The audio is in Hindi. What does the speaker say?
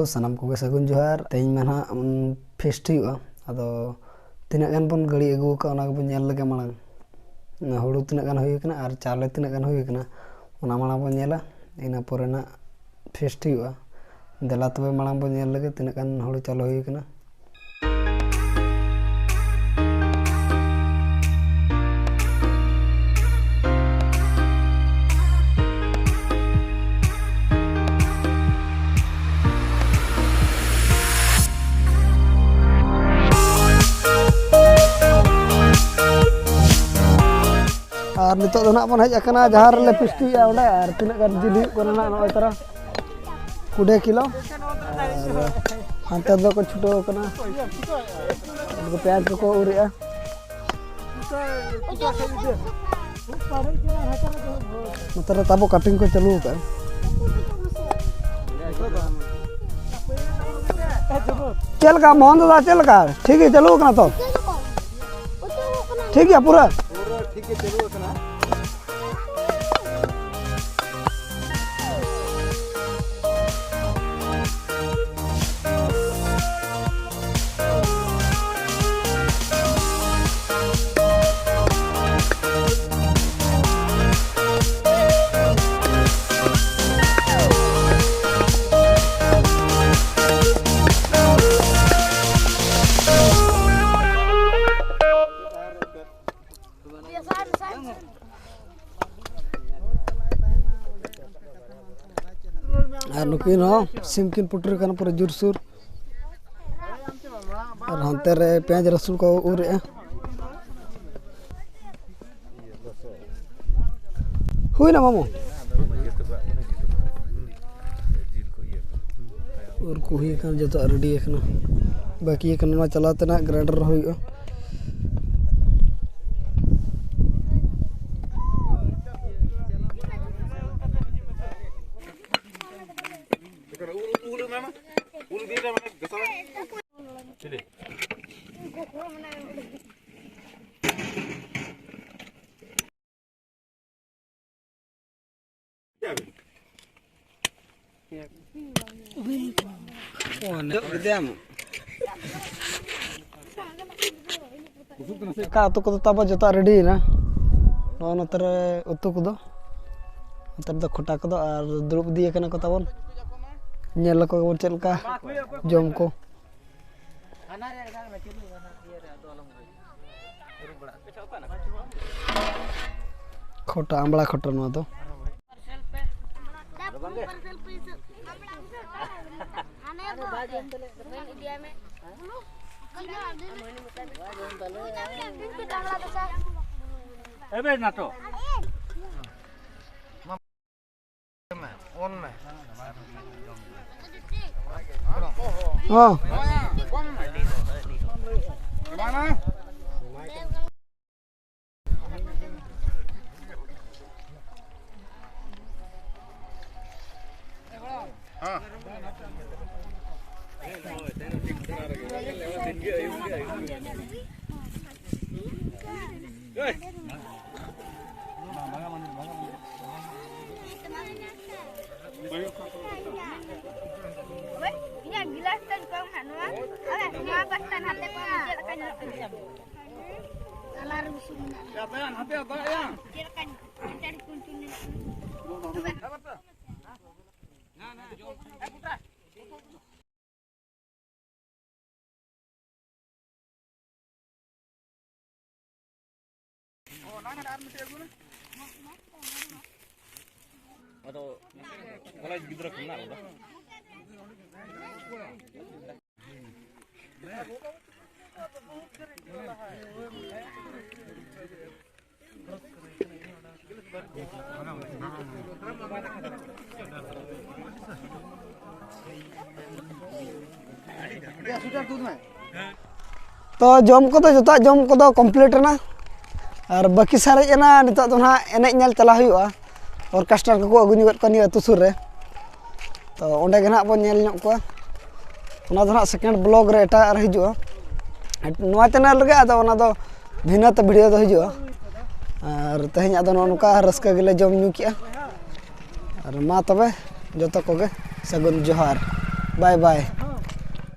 sanam koge sagun johar tein mana feast huyu ado tina gan bon gari agu ka ona bon nyel lage malang hudu tina gan huyu kana ar chale tina gan huyu kana ona malang bon nyela ina pore na feast huyu dela tobe malang bon nyel lage tina gan hudu chalo huyu kana और नितो दो ना अपन हज अकना जहार ले पिस्टी या ओडे और तिना गान जिली कोना ना नय तरा 20 किलो हांते दो को छुटो कना उनको प्याज को उरिया मतलब तब कटिंग को चलू का चल का मोहन दादा चल का ठीक है चलो कना तो ठीक है पूरा ठीक है चलो करना नुकिन सिमकिन पुटरी का पूरा जुरसुर और हानते रे प्याज रसुन को उरे हुई ना मामू और को हुई kan जतो रेडी एकना बाकी एकना मा चलाते ना ग्राइंडर हुईगा का उतु को तब जो रेडी ना नोतर उतु को नोतर खोटा को और दुरुब दिए कना को तबन नेल को चलका जम को खोटा आंबला खोटा नो तो एबे ना तो ऑन में हां माना हां atau kalau gidra kena udah तो जम को जो जम को कम्प्लीट ना और बाकी सारे ना नित ना एने नल चला हुआ ऑर्केस्ट्रा को अगुनी अतु सुर रे तो ओंडे गे ना बन नेल ᱧᱚᱜ ᱠᱚᱣᱟ ᱚᱱᱟ ᱫᱚ ᱦᱟᱸᱜ सेकेंड ब्लॉग रे एटा हिजुआ नोआ चैनल रे आदो ओना दो भिन्नत वीडियो दो हिजुआ और तेहें आदो नोका रस्का गेले जम ᱧᱩ किया और मा तबे जतो कोगे सगुन जोहार बाय बाय।